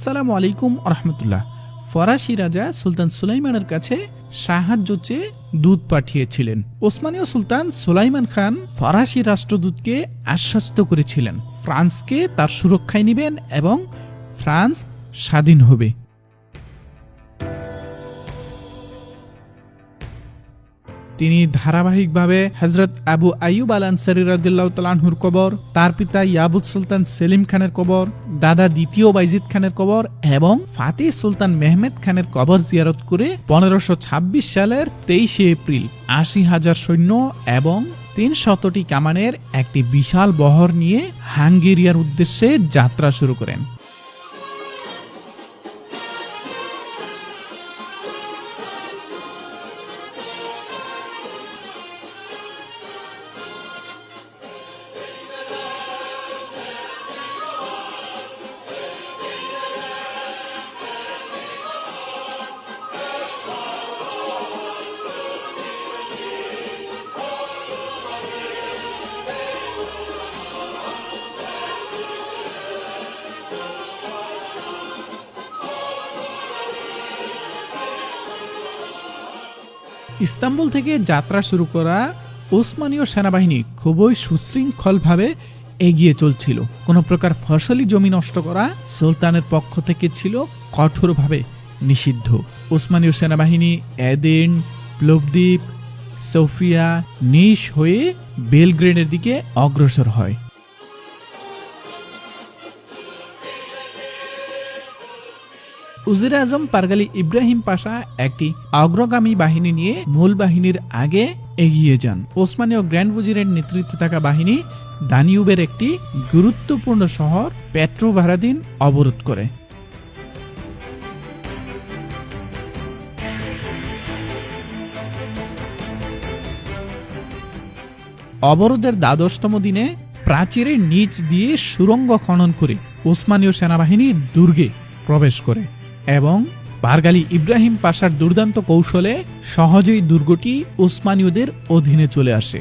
আসসালামু আলাইকুম রহমতুল্লাহ। ফরাসি রাজা সুলতান সুলাইমানের কাছে সাহায্য চেয়ে দূত পাঠিয়েছিলেন। ওসমানীয় সুলতান সুলাইমান খান ফরাসি রাষ্ট্রদূতকে আশ্বস্ত করেছিলেন ফ্রান্সকে তার সুরক্ষায় নেবেন এবং ফ্রান্স স্বাধীন হবে। তিনি ধারাবাহিকভাবে হযরত আবু আইয়ুব আল আনসারী রাদিয়াল্লাহু তাআলা আনহুর কবর, তার পিতা ইয়াবুত সুলতান সেলিম খানের কবর, দাদা দ্বিতীয় বাইজিদ খানের কবর এবং ফাতিহ সুলতান মেহমেদ খানের কবর জিয়ারত করে 1526 সালের 23 এপ্রিল ৮০,০০০ সৈন্য এবং ৩০০টি কামানের একটি বিশাল বহর নিয়ে হাঙ্গেরিয়ার উদ্দেশ্যে যাত্রা শুরু করেন। ইস্তাম্বুল থেকে যাত্রা শুরু করা ওসমানীয় সেনাবাহিনী খুবই সুশৃঙ্খলভাবে এগিয়ে চলছিল। কোনো প্রকার ফসলি জমি নষ্ট করা সুলতানের পক্ষ থেকে ছিল কঠোরভাবে নিষিদ্ধ। ওসমানীয় সেনাবাহিনী এদেন, প্লবদ্বীপ, সোফিয়া, নিস হয়ে বেলগ্রেডের দিকে অগ্রসর হয়। উজিরে আজম পারগালি ইব্রাহিম পাশা একটি অগ্রগামী বাহিনী নিয়ে মূল বাহিনীর আগে এগিয়ে যান। ওসমানীয় গ্র্যান্ড উজিরের নেতৃত্বে থাকা বাহিনী দানিউবের একটি গুরুত্বপূর্ণ শহর পেট্রোভারাদিন অবরোধ করে। অবরোধের ১২তম দিনে প্রাচীরের নিচ দিয়ে সুড়ঙ্গ খনন করে ওসমানীয় সেনাবাহিনী দুর্গে প্রবেশ করে এবং পারগালি ইব্রাহিম পাশার দুর্দান্ত কৌশলে সহজেই দুর্গটি ওসমানীয়দের অধীনে চলে আসে।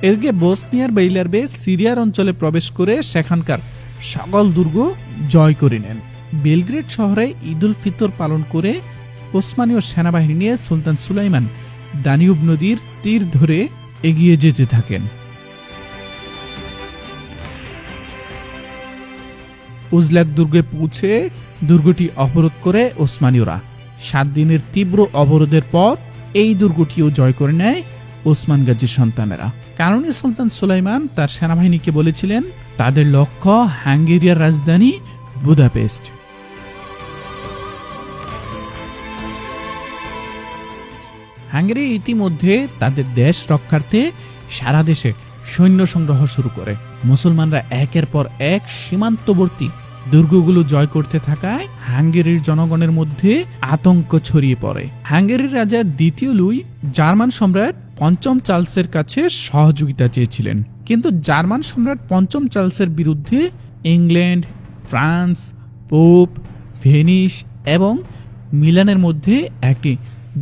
এদিকে বসনিয়ার বেইলারবে সিরিয়ার অঞ্চলে প্রবেশ করে সেখানকার সকল দুর্গ জয় করে নেন। বেলগ্রেড শহরে ঈদুল ফিতর পালন করে ওসমানীয় সেনাবাহিনী নিয়ে সুলতান সুলাইমান দানিউব নদীর তীর ধরে এগিয়ে যেতে থাকেন। উজলাক দুর্গে পৌঁছে দুর্গটি অবরোধ করে ওসমানীয়রা। ৭ দিনের তীব্র অবরোধের পর এই দুর্গটিও জয় করে নেয় ওসমান গাজীর সন্তানেরা। কারণে সুলতান সুলাইমান তার সেনাবাহিনীকে বলেছিলেন তাদের লক্ষ্য হাঙ্গেরিয়ার রাজধানী বুদাপেস্ট। হাঙ্গেরি ইতিমধ্যে তাদের দেশ রক্ষার্থে সারা দেশে সৈন্য সংগ্রহ শুরু করে। মুসলমানরা একের পর এক সীমান্তবর্তী দুর্গগুলো জয় করতে থাকায় হাঙ্গেরির জনগণের মধ্যে আতঙ্ক ছড়িয়ে পড়ে। হাঙ্গেরির রাজা দ্বিতীয় লুই জার্মান সম্রাট পঞ্চম চার্লসের কাছে সহযোগিতা চেয়েছিলেন, কিন্তু জার্মান সম্রাট পঞ্চম চার্লসের বিরুদ্ধে ইংল্যান্ড, ফ্রান্স, পোপ, ভেনিস এবং মিলানের মধ্যে একটি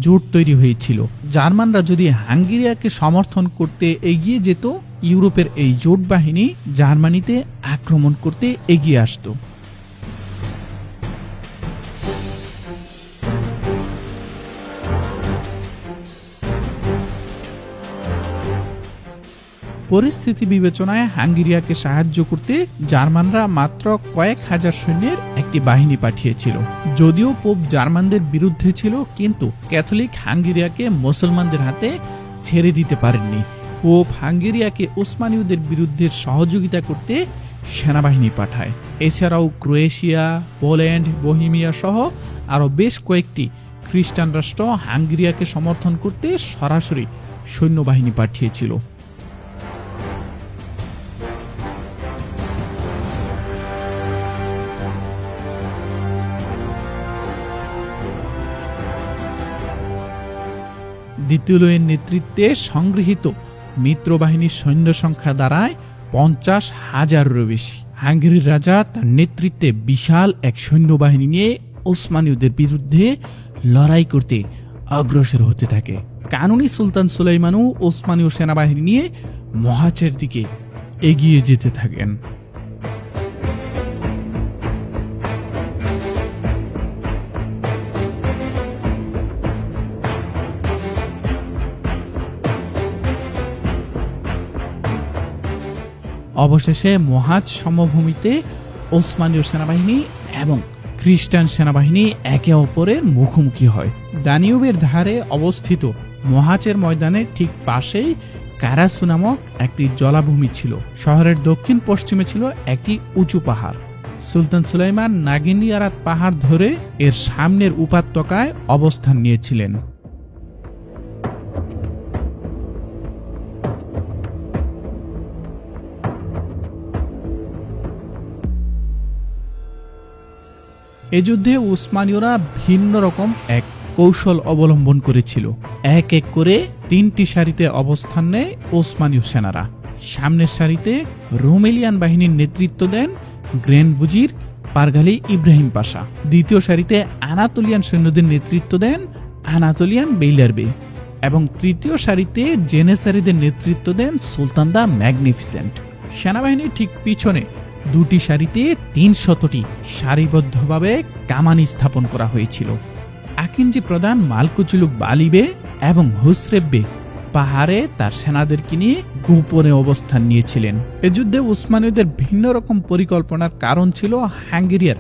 জোট তৈরি হয়েছিল। জার্মানরা যদি হাঙ্গেরিয়াকে সমর্থন করতে এগিয়ে যেত, ইউরোপের এই জোট বাহিনী জার্মানিতে আক্রমণ করতে এগিয়ে আসত। পরিস্থিতি বিবেচনায় হাঙ্গেরিয়াকে সাহায্য করতে জার্মানরা মাত্র কয়েক হাজার সৈন্যের একটি বাহিনী পাঠিয়েছিল। যদিও পোপ জার্মানদের বিরুদ্ধে ছিল, কিন্তু ক্যাথলিক হাঙ্গেরিয়াকে মুসলমানদের হাতে ছেড়ে দিতে পারেননি। পোপ হাঙ্গেরিয়াকে ওসমানীয়দের বিরুদ্ধে সহযোগিতা করতে সেনাবাহিনী পাঠায়। এছাড়াও ক্রোয়েশিয়া, পোল্যান্ড, বোহেমিয়া সহ আরও বেশ কয়েকটি খ্রিস্টান রাষ্ট্র হাঙ্গেরিয়াকে সমর্থন করতে সরাসরি সৈন্যবাহিনী পাঠিয়েছিল। দ্বিতীয় লুইয়ের নেতৃত্বে সংগৃহীত মিত্রবাহিনীর সৈন্য সংখ্যা দাঁড়ায় ৫০,০০০-এরও বেশি। হাঙ্গেরির রাজা তার নেতৃত্বে বিশাল এক সৈন্যবাহিনী নিয়ে ওসমানীয়দের বিরুদ্ধে লড়াই করতে অগ্রসর হতে থাকে। কানুনি সুলতান সুলাইমানও ওসমানীয় সেনাবাহিনী নিয়ে মহাচের দিকে এগিয়ে যেতে থাকেন। অবশেষে মোহাজ সমভূমিতে ওসমানীয় সেনাবাহিনী এবং খ্রিস্টান সেনাবাহিনী একে অপরের মুখোমুখি হয়। দানিউবের ধারে অবস্থিত মোহাজের ময়দানের ঠিক পাশেই কারাসু নামক একটি জলাভূমি ছিল। শহরের দক্ষিণ পশ্চিমে ছিল একটি উঁচু পাহাড়। সুলতান সুলাইমান নাগিনিয়ারাত পাহাড় ধরে এর সামনের উপত্যকায় অবস্থান নিয়েছিলেন। এ যুদ্ধে উসমানীয়রা ভিন্ন রকম এক কৌশল অবলম্বন করেছিল। এক এক করে 3টি সারিতে অবস্থান নেয় ওসমানীয় সেনারা। সামনের সারিতে রোমেলিয়ান বাহিনীর নেতৃত্ব দেন গ্র্যান্ড বুজির পারগালি ইব্রাহিম পাশা। দ্বিতীয় সারিতে আনাতোলিয়ান সৈন্যদের নেতৃত্ব দেন আনাতোলিয়ান বেইলারবে এবং তৃতীয় সারিতে জেনেসারিদের নেতৃত্ব দেন সুলতান দ্য ম্যাগনিফিসেন্ট। সেনাবাহিনীর ঠিক পিছনে 2টি সারিতে 300টি সারিবদ্ধভাবে কামানি স্থাপন করা হয়েছিল। আকিনজি প্রধান মালকুচুলুক বালিবে এবং হুসরেব্বে পাহাড়ে তার সেনাদেরকে নিয়ে গোপনে অবস্থান নিয়েছিলেন। এ যুদ্ধে উসমানীয়দের ভিন্ন রকম পরিকল্পনার কারণ ছিল হাঙ্গেরিয়ার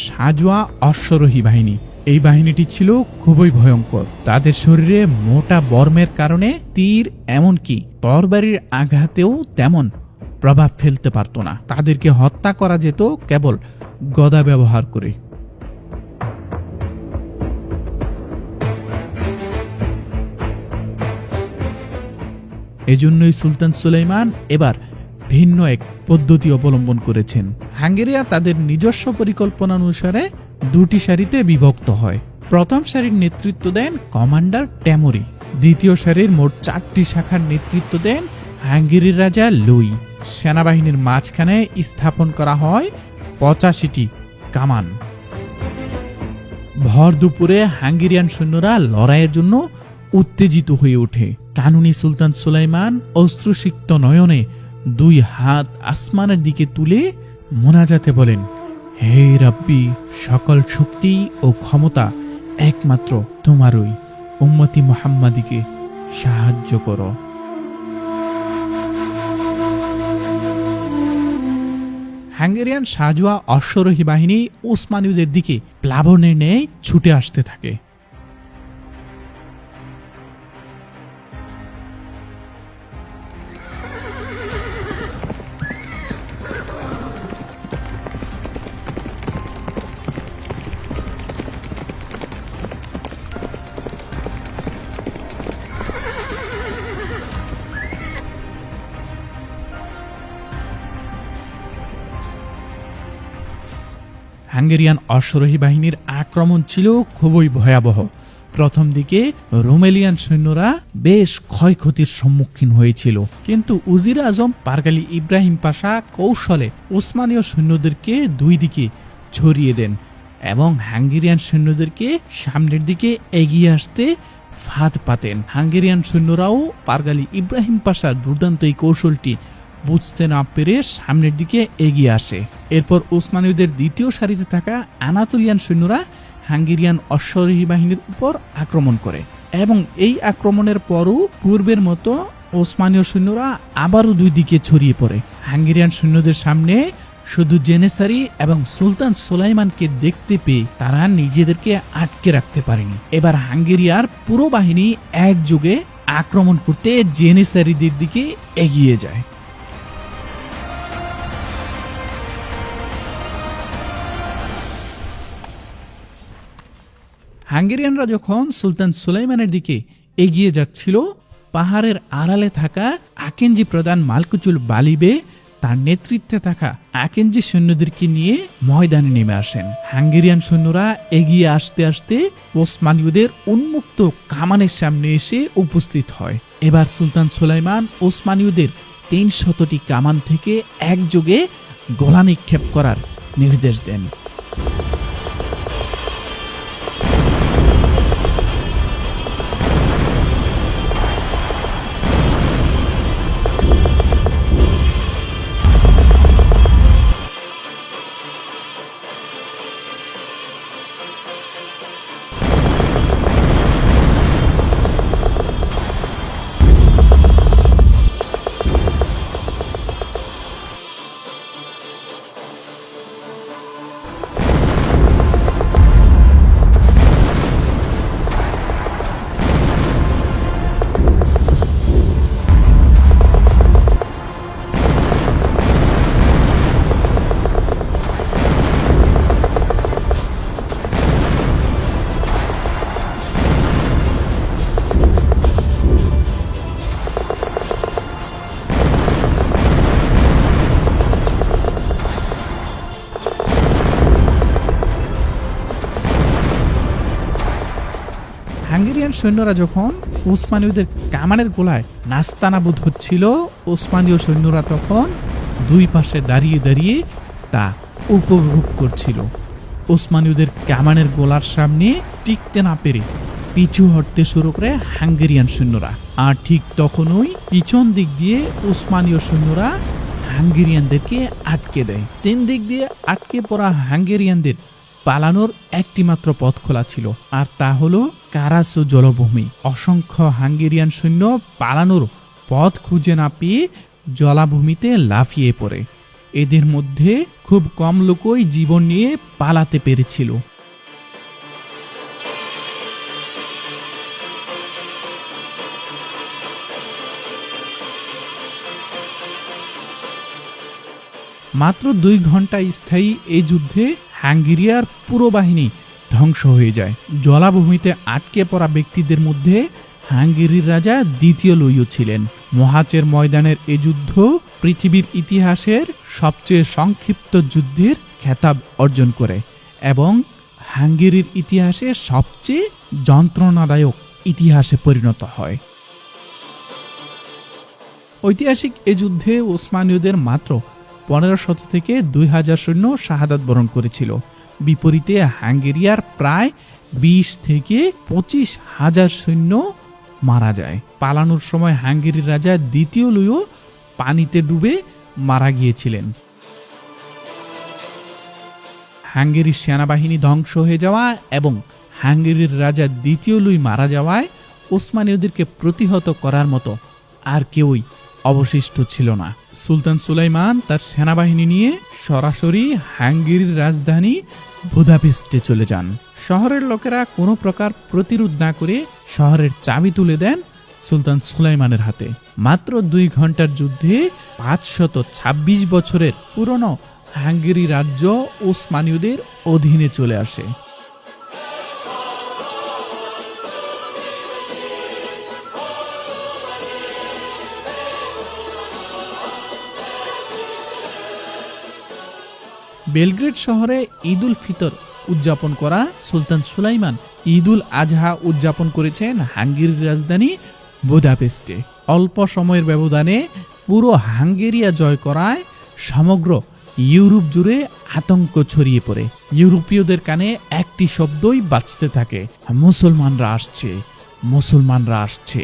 সাজোয়া অশ্বরোহী বাহিনী। এই বাহিনীটি ছিল খুবই ভয়ঙ্কর। তাদের শরীরে মোটা বর্মের কারণে তীর এমনকি তরবারির আঘাতেও তেমন প্রভাব ফেলতে পারত না। তাদেরকে হত্যা করা যেত কেবল গদা ব্যবহার করে। এজন্যই সুলতান সুলাইমান এবার ভিন্ন এক পদ্ধতি অবলম্বন করেছেন। হাঙ্গেরিয়া তাদের নিজস্ব পরিকল্পনা অনুসারে 2টি সারিতে বিভক্ত হয়। প্রথম সারির নেতৃত্ব দেন কমান্ডার টেমোরি। দ্বিতীয় সারির মোট 4টি শাখার নেতৃত্ব দেন হাঙ্গেরির রাজা লুই। সেনাবাহিনীর মাঝখানে স্থাপন করা হয় 85টি কামান। ভর দুপুরে হাঙ্গেরিয়ান সৈন্যরা লড়াইয়ের জন্য উত্তেজিত হয়ে ওঠে। কানুনি সুলতান সুলাইমান অশ্রুসিক্ত নয়নে 2 হাত আসমানের দিকে তুলে মোনাজাতে বলেন, হে রাব্বি, সকল শক্তি ও ক্ষমতা একমাত্র তোমারই। উম্মতি মুহাম্মাদিকে সাহায্য করো। হাঙ্গেরিয়ান সাজোয়া অশ্বরোহী বাহিনী উসমানীয়দের দিকে প্লাবনের ন্যায় ছুটে আসতে থাকে। হাঙ্গেরিয়ান অশ্বারোহী বাহিনীর আক্রমণ ছিল খুবই ভয়াবহ। প্রথম দিকে রোমেলিয়ান সৈন্যরা বেশ ক্ষয়ক্ষতির সম্মুখীন হয়েছিল, কিন্তু উজির আজম পারগালি ইব্রাহিম পাশা কৌশলে উসমানীয় সৈন্যদেরকে 2 দিকে ছড়িয়ে দেন এবং হাঙ্গেরিয়ান সৈন্যদেরকে সামনের দিকে এগিয়ে আসতে ফাঁদ পাতেন। হাঙ্গেরিয়ান সৈন্যরাও পারগালি ইব্রাহিম পাশার দুর্দান্ত এই কৌশলটি বুঝতে না পেরে সামনের দিকে এগিয়ে আসে। এরপর উসমানীয়দের দ্বিতীয় সারিতে থাকা আনাতোলিয়ান সৈন্যরা হাঙ্গেরিয়ান অশ্বারোহী বাহিনীর উপর আক্রমণ করে এবং এই আক্রমণের পরও পূর্বের মতো ওসমানীয় সৈন্যরা আবারও 2 দিকে ছড়িয়ে পড়ে। হাঙ্গেরিয়ান সৈন্যদের সামনে শুধু জেনেসারি এবং সুলতান সুলাইমানকে দেখতে পেয়ে তারা নিজেদেরকে আটকে রাখতে পারেনি। এবার হাঙ্গেরিয়ার পুরো বাহিনী একযোগে আক্রমণ করতে জেনেসারিদের দিকে এগিয়ে যায়। হাঙ্গেরিয়ানরা যখন সুলতান সুলাইমানের দিকে এগিয়ে যাচ্ছিল, পাহাড়ের আড়ালে থাকা আকিনজি প্রধান মালকুচুল বালিবে তার নেতৃত্বে থাকা আকিনজি সৈন্যদেরকে নিয়ে ময়দানে নেমে আসেন। হাঙ্গেরিয়ান সৈন্যরা এগিয়ে আসতে আসতে ওসমানীয়দের উন্মুক্ত কামানের সামনে এসে উপস্থিত হয়। এবার সুলতান সুলাইমান ওসমানীয়দের 300টি কামান থেকে একযোগে গোলা নিক্ষেপ করার নির্দেশ দেন। হাঙ্গেরিয়ান সৈন্যরা যখন ওসমানীয়দের কামানের গোলায় নাস্তানাবুদ হচ্ছিল, ওসমানীয় সৈন্যরা তখন দুই পাশে দাঁড়িয়ে দাঁড়িয়ে তা উপভোগ করছিল। ওসমানীয়দের কামানের গোলার সামনে টিকতে না পেরে পিছু হটতে শুরু করে হাঙ্গেরিয়ান সৈন্যরা। আর ঠিক তখনই পিছন দিক দিয়ে ওসমানীয় সৈন্যরা হাঙ্গেরিয়ানদেরকে আটকে দেয়। তিন দিক দিয়ে আটকে পড়া হাঙ্গেরিয়ানদের পালানোর একটি মাত্র পথ খোলা ছিল, আর তা হলো কারাসো জলভূমি। অসংখ্য হাঙ্গেরিয়ান সৈন্য পালানোর পথ খুঁজে না পেয়ে জলাভূমিতে লাফিয়ে পড়ে। এদের মধ্যে খুব কম লোকই জীবন নিয়ে পালাতে পেরেছিল। মাত্র 2 ঘন্টা স্থায়ী এই যুদ্ধে হাঙ্গেরিয়ার পুরো বাহিনী ধ্বংস হয়ে যায়। জলাভূমিতে আটকে পড়া ব্যক্তিদের মধ্যে হাঙ্গেরির রাজা দ্বিতীয় লুইও ছিলেন। মোহাচের ময়দানের এ যুদ্ধ পৃথিবীর ইতিহাসের সবচেয়ে সংক্ষিপ্ত যুদ্ধের খেতাব অর্জন করে এবং হাঙ্গেরির ইতিহাসে সবচেয়ে যন্ত্রণাদায়ক ইতিহাসে পরিণত হয়। ঐতিহাসিক এ যুদ্ধে ওসমানীয়দের মাত্র 1500 থেকে 2000 সৈন্য শাহাদাত বরণ করেছিল। বিপরীতে হাঙ্গেরিয়ার প্রায় 20 থেকে 25,000 সৈন্য মারা যায়। পালানোর সময় হাঙ্গেরির রাজা দ্বিতীয় লুইও পানিতে ডুবে মারা গিয়েছিলেন। হাঙ্গেরির সেনাবাহিনী ধ্বংস হয়ে যাওয়া এবং হাঙ্গেরির রাজা দ্বিতীয় লুই মারা যাওয়ায় ওসমানীয়দেরকে প্রতিহত করার মতো আর কেউই অবশিষ্ট ছিল না। সুলতান সুলাইমান তার সেনাবাহিনী নিয়ে সরাসরি হাঙ্গেরির রাজধানী বুদাপেস্টে চলে যান। শহরের লোকেরা কোনো প্রকার প্রতিরোধ না করে শহরের চাবি তুলে দেন সুলতান সুলাইমানের হাতে। মাত্র 2 ঘন্টার যুদ্ধে 526 বছরের পুরনো হাঙ্গেরি রাজ্য ওসমানীয়দের অধীনে চলে আসে। বেলগ্রেড শহরে ঈদ উল ফিতর উদযাপন করা সুলতান সুলাইমান ঈদ উল আজহা উদযাপন করেছেন হাঙ্গেরির রাজধানী বুদাপেস্টে। অল্প সময়ের ব্যবধানে পুরো হাঙ্গেরিয়া জয় করায় সমগ্র ইউরোপ জুড়ে আতঙ্ক ছড়িয়ে পড়ে। ইউরোপীয়দের কানে একটি শব্দই বাজতে থাকে, মুসলমানরা আসছে, মুসলমানরা আসছে।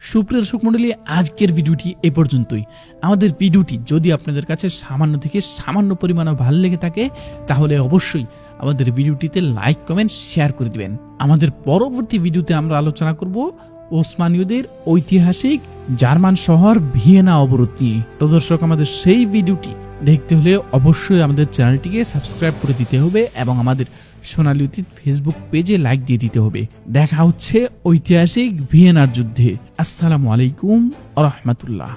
সুপ্রিয় দর্শক মণ্ডলী, আজকের ভিডিওটি এ পর্যন্তই। আমাদের ভিডিওটি যদি আপনাদের কাছে সামান্য থেকে সামান্য পরিমাণে ভালো লেগে থাকে তাহলে অবশ্যই আমাদের ভিডিওটিতে লাইক, কমেন্ট, শেয়ার করে দিবেন। আমাদের পরবর্তী ভিডিওতে আমরা আলোচনা করব ওসমানীয়দের ঐতিহাসিক জার্মান শহর ভিয়েনা অবরোধ নিয়ে। তো দর্শক, আমাদের সেই ভিডিওটি দেখতে হলে অবশ্যই আমাদের চ্যানেলটিকে সাবস্ক্রাইব করে দিতে হবে এবং আমাদের সোনালী অতীত ফেসবুক পেজে লাইক দিয়ে দিতে হবে। দেখা হচ্ছে ঐতিহাসিক ভিয়েনার যুদ্ধে। আসসালামু আলাইকুম ওয়া রাহমাতুল্লাহ।